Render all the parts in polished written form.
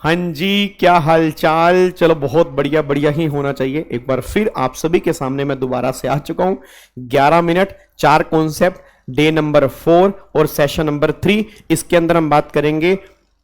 हाँ जी, क्या हालचाल। चलो बहुत बढ़िया बढ़िया ही होना चाहिए। एक बार फिर आप सभी के सामने मैं दोबारा से आ चुका हूं। 11 मिनट 4 कॉन्सेप्ट, डे नंबर 4 और सेशन नंबर 3। इसके अंदर हम बात करेंगे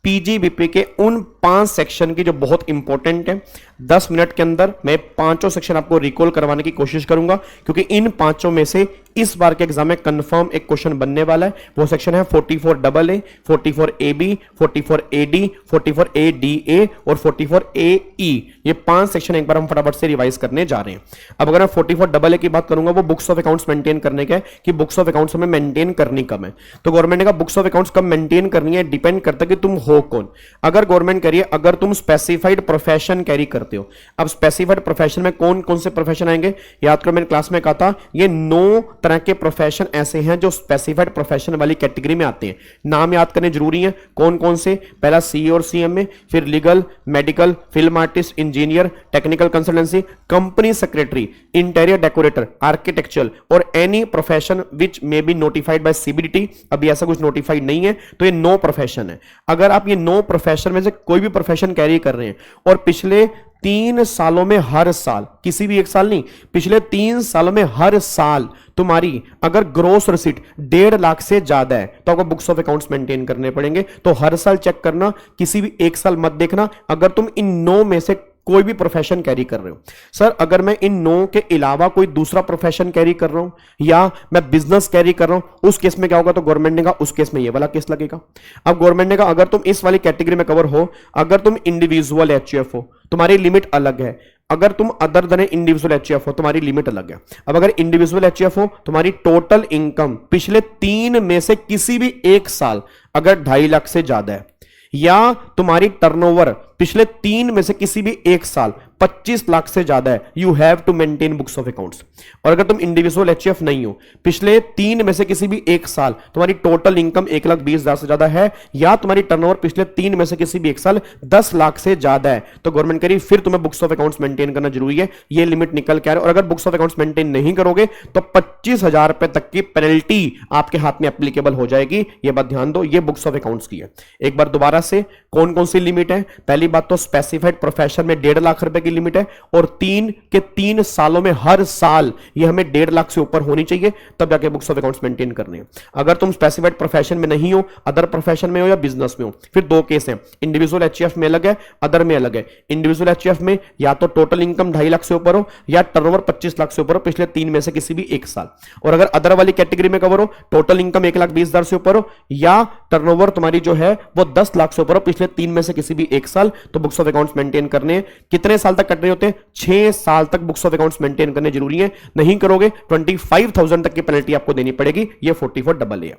पीजीबीपी के उन 5 सेक्शन की जो बहुत इंपॉर्टेंट है। 10 मिनट के अंदर मैं पांचों सेक्शन आपको रिकॉल करवाने की कोशिश करूंगा, क्योंकि इन पांचों में से इस बार के एग्जाम में कंफर्म एक क्वेश्चन बनने वाला है। वो सेक्शन है 44AA, 44AB, 44AD, 44ADA और 44AE। ये 5 सेक्शन एक बार हम फटाफट से रिवाइज करने जा रहे हैं। अब अगर मैं 44AA की बात करूंगा, वो बुक्स ऑफ अकाउंट्स मेंटेन करने का है कि बुक्स ऑफ अकाउंट्स हमें मेंटेन करनी कब है। तो गवर्नमेंट ने कहा बुक्स ऑफ अकाउंट्स कब मेंटेन करनी है, डिपेंड करता है कि तुम हो कौन। अगर गवर्नमेंट करिए, अगर तुम स्पेसिफाइड प्रोफेशन कैरी करते हो। अब स्पेसिफाइड प्रोफेशन में कौन कौन से प्रोफेशन आएंगे, याद करो मैंने क्लास में कहा था ये 9 तरह के प्रोफेशन ऐसे हैं जो स्पेसिफाइड प्रोफेशन वाली कैटेगरी में आते हैं। नाम याद करने जरूरी है कौन कौन से। पहला सीए और सीएमए, फिर legal, medical, film artist, engineer, technical consultancy, company secretary, interior decorator, architectural और any profession which may be notified by CBDT. अभी ऐसा कुछ नोटिफाइड नहीं है, तो ये 9 प्रोफेशन है। अगर आप ये 9 प्रोफेशन में से कोई भी प्रोफेशन कैरी कर रहे हैं और पिछले 3 सालों में हर साल, किसी भी एक साल नहीं, पिछले 3 सालों में हर साल तुम्हारी अगर ग्रोस रिसीट 1.5 लाख से ज्यादा है तो आपको बुक्स ऑफ अकाउंट्स मेंटेन करने पड़ेंगे। तो हर साल चेक करना, किसी भी एक साल मत देखना। अगर तुम इन 9 में से कोई भी प्रोफेशन कैरी कर रहे हो, सर अगर मैं इन 9 के अलावा कोई दूसरा प्रोफेशन कैरी कर रहा हूं या मैं बिजनेस कैरी कर रहा हूं, उस केस में क्या होगा, तो गवर्नमेंट ने कहा उस केस में ये वाला केस लगेगा। अब गवर्नमेंट ने कहा अगर तुम इस वाली कैटेगरी में कवर हो, अगर तुम इंडिविजुअल एचयूएफ हो, तुम्हारी लिमिट अलग है। अगर तुम अदर देन इंडिविजुअल एचयूएफ हो, तुम्हारी लिमिट अलग है। अब अगर इंडिविजुअल एचयूएफ हो, तुम्हारी टोटल इनकम पिछले 3 में से किसी भी एक साल अगर 2.5 लाख से ज्यादा है, या तुम्हारी टर्नओवर पिछले 3 में से किसी भी एक साल 25 लाख से ज्यादा है, you have to maintain books of accounts. और अगर तुम इंडिविजुअल एचयूएफ नहीं हो, पिछले 3 में से किसी भी एक साल तुम्हारी टोटल इनकम 1,20,000 से ज्यादा है, या तुम्हारी टर्नओवर पिछले 3 में से किसी भी एक साल 10 लाख से ज्यादा है, तो गवर्नमेंट कह रही फिर तुम्हें बुक्स ऑफ अकाउंट्स मेंटेन करना जरूरी है। ये लिमिट निकल के आ रही है। और अगर बुक्स ऑफ अकाउंट्स मेंटेन नहीं करोगे तो 25,000 रुपए तक की पेनल्टी आपके हाथ में एप्लीकेबल हो जाएगी। ये बात ध्यान दो, ये बुक्स ऑफ अकाउंट्स की है। एक बार दोबारा से कौन कौन सी लिमिट है। पहली बात तो स्पेसिफाइड प्रोफेशन में 1.5 लाख रुपए की लिमिट है, और 3 सालों में हर साल ये हमें 1.5 लाख से ऊपर होनी चाहिए, तब जाके बुक्स ऑफ अकाउंट्स मेंटेन करने हैं। अगर तुम स्पेसिफाइड प्रोफेशन में नहीं हो, अदर प्रोफेशन में हो या बिजनेस में हो, फिर 2 केस हैं। इंडिविजुअल एचयूएफ में अलग है, अदर में अलग है। इंडिविजुअल एचयूएफ में या तो टोटल इनकम 2.5 लाख से ऊपर हो, या टर्नओवर 25 लाख से ऊपर हो पिछले 3 में से किसी भी एक साल। और अगर अदर वाली कैटेगरी में कवर हो, टोटल इनकम 1,20,000 से ऊपर हो, या टर्नओवर तुम्हारी जो है वो 10 लाख से ऊपर हो पिछले 3 में से किसी भी एक साल, तो बुक्स ऑफ अकाउंट्स मेंटेन करने हैं। कितने साल तक करने होते हैं? 6 साल तक बुक्स ऑफ अकाउंट्स मेंटेन करने जरूरी है। नहीं करोगे 25,000 तक की पेनल्टी आपको देनी पड़ेगी। ये 44AA है।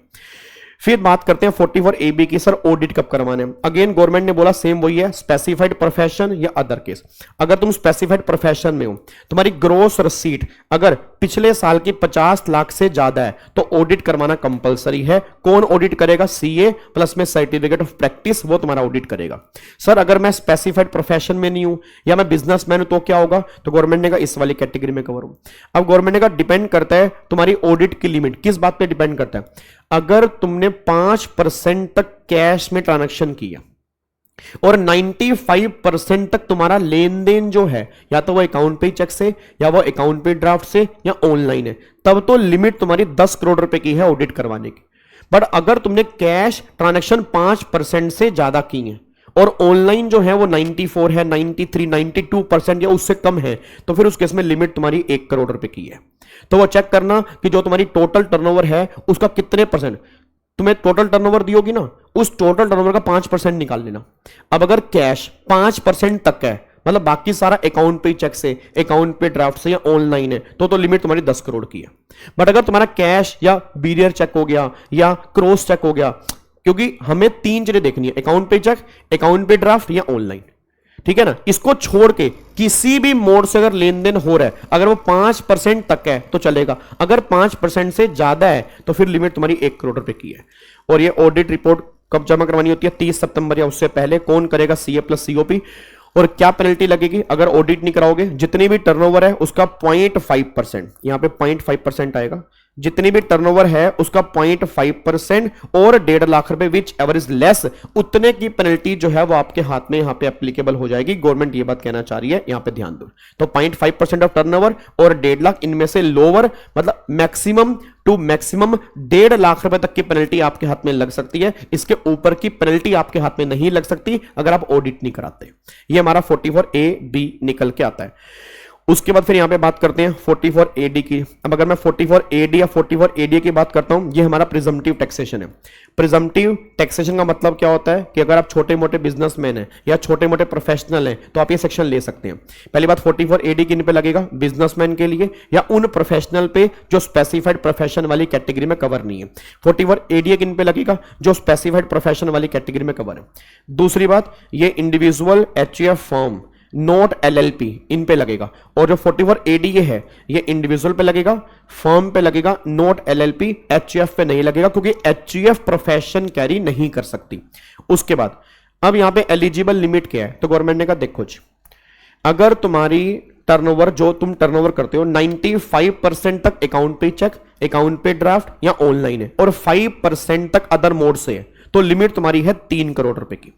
फिर बात करते हैं 44AB की। सर ऑडिट कब करवाने हैं? अगेन गवर्नमेंट ने बोला सेम वही है, स्पेसिफाइड प्रोफेशन या अदर केस। अगर तुम स्पेसिफाइड प्रोफेशन में हो, तुम्हारी ग्रोस रिसीट अगर पिछले साल की 50 लाख से ज्यादा है, तो ऑडिट करवाना कंपलसरी है। कौन ऑडिट करेगा? सीए प्लस में सर्टिफिकेट ऑफ प्रैक्टिस, वो तुम्हारा ऑडिट करेगा। सर अगर मैं स्पेसिफाइड प्रोफेशन में नहीं हूं या मैं बिजनेसमैन हूं, तो क्या होगा? तो गवर्नमेंट ने कहा इस वाली कैटेगरी में कवर हूं। अब गवर्नमेंट ने कहा डिपेंड करता है तुम्हारी ऑडिट की लिमिट किस बात पे डिपेंड करता है। अगर तुमने 5% तक कैश में ट्रांजैक्शन किया और 95% तक तुम्हारा लेन देन जो है, या तो वो अकाउंट पे चेक से, या वो अकाउंट पे ड्राफ्ट से, या ऑनलाइन है, तब तो लिमिट तुम्हारी 10 करोड़ रुपए की है ऑडिट करवाने की। बट अगर तुमने कैश ट्रांजैक्शन 5% से ज्यादा की है और ऑनलाइन जो है वो 94 है, 93, 92% या उससे कम है, तो फिर उस केस में लिमिट तुम्हारी 1 करोड़ रुपए की है। तो वो चेक करना कि जो तुम्हारी टोटल टर्नओवर है उसका कितने परसेंट, तुम्हें टोटल टर्नओवर दी होगी ना, उस टोटल टर्नओवर का 5% निकाल लेना। अब अगर कैश 5% तक है, मतलब बाकी सारा अकाउंट पे चेक से, अकाउंट पे ड्राफ्ट से या ऑनलाइन है, तो लिमिट तुम्हारी 10 करोड़ की है। बट अगर तुम्हारा कैश या बीरियर चेक हो गया या क्रॉस चेक हो गया, क्योंकि हमें 3 चीजें देखनी है, अकाउंट पे चेक, अकाउंट पे ड्राफ्ट या ऑनलाइन, ठीक है ना। इसको छोड़ के किसी भी मोड से अगर लेन देन हो रहा है, अगर वो 5% तक है तो चलेगा। अगर 5% से ज्यादा है तो फिर लिमिट तुम्हारी 1 करोड़ रुपए की है। और ये ऑडिट रिपोर्ट कब जमा करवानी होती है? 30 सितंबर या उससे पहले। कौन करेगा? CA plus COP. और क्या पेनल्टी लगेगी अगर ऑडिट नहीं कराओगे? जितनी भी टर्नओवर है उसका 0.5%, यहां पे 0.5% आएगा। जितनी भी टर्नओवर है उसका 0.5% और 1.5 लाख रुपए विच एवर इज लेस, उतने की पेनल्टी जो है वो आपके हाथ में यहां पे एप्लीकेबल हो जाएगी। गवर्नमेंट ये बात कहना चाह रही है, यहां पे ध्यान दो। तो 0.5% ऑफ टर्नओवर और 1.5 लाख, इनमें से लोअर मतलब मैक्सिमम टू मैक्सिमम 1.5 लाख रुपए तक की पेनल्टी आपके हाथ में लग सकती है। इसके ऊपर की पेनल्टी आपके हाथ में नहीं लग सकती अगर आप ऑडिट नहीं कराते। ये हमारा 44A-B निकल के आता है। उसके बाद फिर यहां पे बात करते हैं 44AD की। अब अगर मैं 44AD या 44AD की बात करता हूं, ये हमारा प्रिजम्पटिव टैक्सेशन है। प्रिजम्पटिव टैक्सेशन का मतलब क्या होता है कि अगर आप छोटे मोटे बिजनेसमैन हैं या छोटे मोटे प्रोफेशनल हैं तो आप ये सेक्शन ले सकते हैं। पहली बात 44AD किन पे लगेगा? बिजनेसमैन के लिए या उन प्रोफेशनल पे जो स्पेसिफाइड प्रोफेशन वाली कैटेगरी में कवर नहीं है। 44AD किन पे लगेगा? जो स्पेसिफाइड प्रोफेशन वाली कैटेगरी में कवर है। दूसरी बात, ये individual HUF form not LLP इन पे लगेगा। और जो 44AD ये है ये इंडिविजुअल पे लगेगा, फर्म पे लगेगा, नॉट LLP HUF पे नहीं लगेगा क्योंकि HUF प्रोफेशन कैरी नहीं कर सकती। उसके बाद अब यहां पे एलिजिबल लिमिट क्या है? तो गवर्नमेंट ने कहा देखो जी, अगर तुम्हारी टर्नओवर जो तुम टर्नओवर करते हो 95% तक अकाउंट पे चेक, अकाउंट पे ड्राफ्ट या ऑनलाइन है और 5% तक अदर मोड से है, तो लिमिट तुम्हारी है 3 करोड़ रुपए की।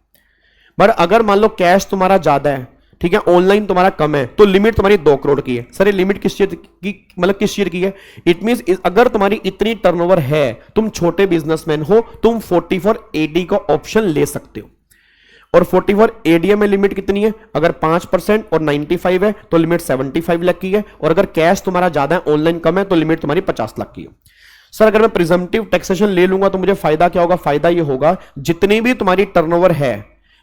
बट अगर मान लो कैश तुम्हारा ज्यादा है, ठीक है, ऑनलाइन तुम्हारा कम है, तो लिमिट तुम्हारी 2 करोड़ की है। सर ये लिमिट किस चीज की, मतलब किस चीज की है? इट मींस अगर तुम्हारी इतनी टर्नओवर है, तुम छोटे बिजनेसमैन हो, तुम 44AD का ऑप्शन ले सकते हो। और 44AD में लिमिट कितनी है? अगर 5% और 95 है तो लिमिट 75 लाख की है, और अगर कैश तुम्हारा ज्यादा है, ऑनलाइन कम है, तो लिमिट तुम्हारी 50 लाख की है। सर अगर मैं प्रिजम्पटिव टैक्सेशन ले लूंगा तो मुझे फायदा क्या होगा? फायदा ये होगा जितनी भी तुम्हारी टर्नओवर है,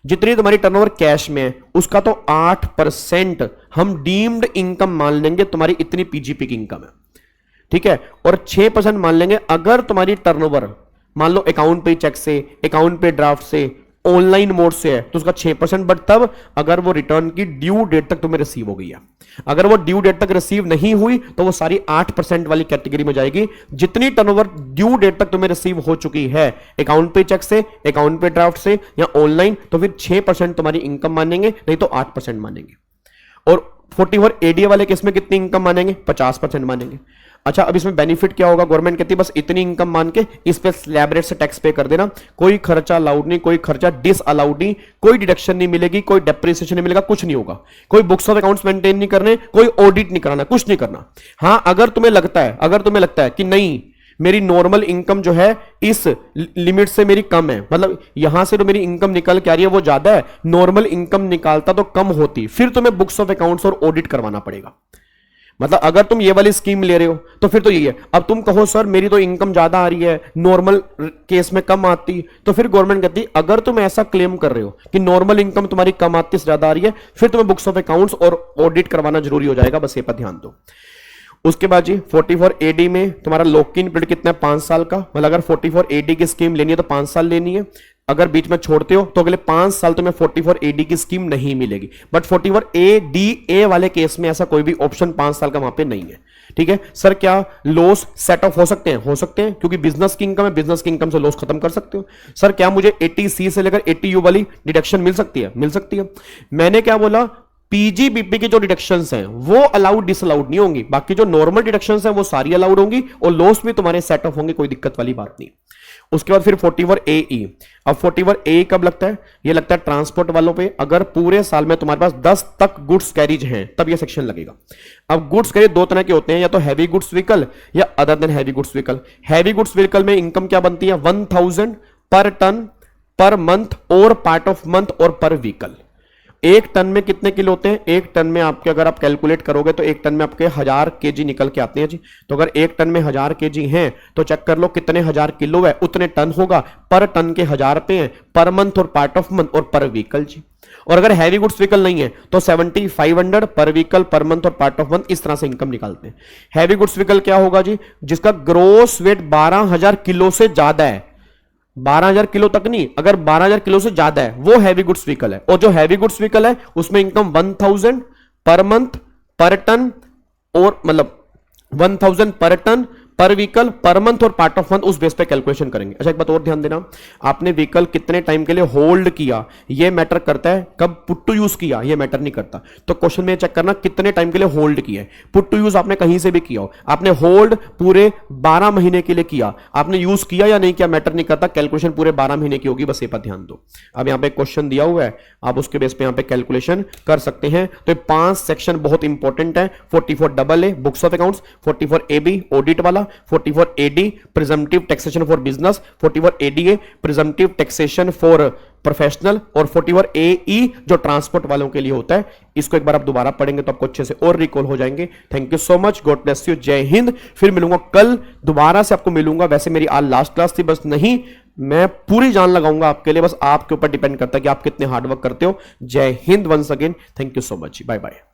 जितनी तुम्हारी टर्नओवर कैश में है, उसका तो 8% हम डीम्ड इनकम मान लेंगे, तुम्हारी इतनी PGP की इनकम है, ठीक है, और 6% मान लेंगे अगर तुम्हारी टर्नओवर मान लो अकाउंट पे चेक से, अकाउंट पे ड्राफ्ट से, ऑनलाइन मोड से है, तो उसका 6%। बट तब अगर वो रिटर्न की ड्यू डेट तक तुम्हें रिसीव हो गई है। अगर वो ड्यू डेट तक रिसीव नहीं हुई तो वो सारी 8% वाली कैटेगरी में जाएगी। जितनी टर्नओवर ड्यू डेट तक तुम्हें रिसीव हो चुकी है अकाउंट पे चेक से, अकाउंट पे ड्राफ्ट से या ऑनलाइन, तो फिर 6% तुम्हारी इनकम मानेंगे, नहीं तो 8% मानेंगे। और 44AD वाले केस में कितनी इनकम मानेंगे? 50% मानेंगे। अच्छा, अब इसमें बेनिफिट क्या होगा? गवर्नमेंट कहती है बस इतनी इनकम मान के इस पे स्लैब रेट से टैक्स पे कर देना, कोई खर्चा अलाउड नहीं, कोई खर्चा डिस अलाउड नहीं, कोई डिडक्शन नहीं मिलेगी, कोई डेप्रिसिएशन नहीं मिलेगा, कुछ नहीं होगा, कोई बुक्स ऑफ अकाउंट्स मेंटेन नहीं करने, कोई ऑडिट नहीं कराना, कुछ नहीं करना। हां, अगर तुम्हें लगता है कि नहीं मेरी नॉर्मल इनकम जो है इस लिमिट से मेरी कम है, मतलब यहां से तो मेरी इनकम निकल के आ रही है वो ज्यादा है, नॉर्मल इनकम निकालता तो कम होती, फिर तुम्हें बुक्स ऑफ अकाउंट्स और ऑडिट करवाना पड़ेगा। मतलब अगर तुम ये वाली स्कीम ले रहे हो तो फिर तो यही है। अब तुम कहो सर मेरी तो इनकम ज्यादा आ रही है, नॉर्मल केस में कम आती, तो फिर गवर्नमेंट कहती अगर तुम ऐसा क्लेम कर रहे हो कि नॉर्मल इनकम तुम्हारी कम आती से ज्यादा आ रही है, फिर तुम्हें बुक्स ऑफ अकाउंट्स और ऑडिट करवाना जरूरी हो जाएगा। बस ये पर ध्यान दो। उसके बाद जी 44AD में तुम्हारा लॉक इन पीरियड कितना है? 5 साल का। मतलब अगर 44AD की स्कीम लेनी है तो 5 साल लेनी है, अगर बीच में छोड़ते हो तो अगले 5 साल तुम्हें 44AD की स्कीम नहीं मिलेगी। बट 44ADA वाले केस में ऐसा कोई भी ऑप्शन 5 साल का वहां पे नहीं है, ठीक है। सर क्या लॉस सेट ऑफ हो सकते हैं? हो सकते हैं, क्योंकि बिजनेस की इनकम है, बिजनेस की इनकम से लॉस खत्म कर सकते हो। सर क्या मुझे 80C से लेकर 80U वाली डिडक्शन मिल सकती है? मिल सकती है। मैंने क्या बोला? PGBP की जो डिडक्शंस हैं वो अलाउड डिसअलाउड नहीं होंगी, बाकी जो नॉर्मल डिडक्शंस हैं वो सारी अलाउड होंगी और लॉस भी तुम्हारे सेट ऑफ होंगे, कोई दिक्कत वाली बात नहीं। उसके बाद फिर 44AE। अब 44AE कब लगता है? ये लगता है ट्रांसपोर्ट वालों पे। अगर पूरे साल में तुम्हारे पास 10 तक गुड्स कैरीज हैं तब ये सेक्शन लगेगा। अब गुड्स कैरीज 2 तरह के होते हैं, या तो हैवी गुड्स व्हीकल या other than heavy goods vehicle. Heavy goods vehicle में इनकम क्या बनती है? 1000 पर टन पर मंथ और पार्ट ऑफ मंथ और पर व्हीकल। 1 टन में कितने किलो होते हैं? 1 टन में आपके अगर आप कैलकुलेट करोगे तो 1 टन में आपके 1000 kg निकल के आते हैं जी। तो अगर 1 टन में 1000 kg हैं तो चेक कर लो कितने 1000 किलो है, उतने टन होगा। पर टन के 1000 रुपए हैं, पर मंथ और पार्ट ऑफ मंथ और पर व्हीकल जी। और अगर हैवी गुड्स व्हीकल नहीं है तो 7500 पर व्हीकल, पर मंथ और पार्ट ऑफ मंथ, इस तरह से इनकम निकालते हैं। हैवी गुड्स व्हीकल क्या होगा जी? जिसका ग्रोस वेट 12000 किलो से ज्यादा है, 12000 किलो तक नहीं, अगर 12000 किलो से ज्यादा है वो हैवी गुड्स व्हीकल है। और जो हैवी गुड्स व्हीकल है उसमें इनकम 1000 पर मंथ पर टन, और मतलब 1000 पर टन पर व्हीकल, पर मंथ और पार्ट ऑफ मंथ, उस बेस पे कैलकुलेशन करेंगे। अच्छा एक बात और ध्यान देना, आपने व्हीकल कितने टाइम के लिए होल्ड किया ये मैटर करता है, कब पुट टू यूज किया ये मैटर नहीं करता। तो क्वेश्चन में चेक करना कितने टाइम के लिए होल्ड किया है। पुट टू यूज आपने कहीं से भी किया हो, आपने होल्ड पूरे 12 महीने के लिए किया, आपने यूज किया या नहीं किया मैटर नहीं करता, कैलकुलेशन पूरे 12 महीने की होगी, बस ये पर ध्यान दो। अब यहां पे क्वेश्चन दिया हुआ है, आप उसके बेस पे यहां पे कैलकुलेशन कर सकते हैं। तो 5 सेक्शन बहुत इंपॉर्टेंट है। 44 AA books of accounts, 44 AB audit वाला, 44 AD presumptive taxation for business, 44 ADA presumptive taxation for professional, और 44 AE जो ट्रांसपोर्ट वालों के लिए होता है। इसको एक बार आप दोबारा पढ़ेंगे तो आपको अच्छे से और रिकॉल हो जाएंगे। Thank you so much, God bless you, जय हिंद। फिर मिलूंगा कल, दोबारा से आपको मिलूंगा। वैसे मेरी आज लास्ट क्लास थी, बस नहीं मैं पूरी जान लगाऊंगा आपके लिए, बस आपके ऊपर डिपेंड करता है कि आप कितने हार्डवर्क करते हो। Jai Hind once again, thank you so much, bye bye.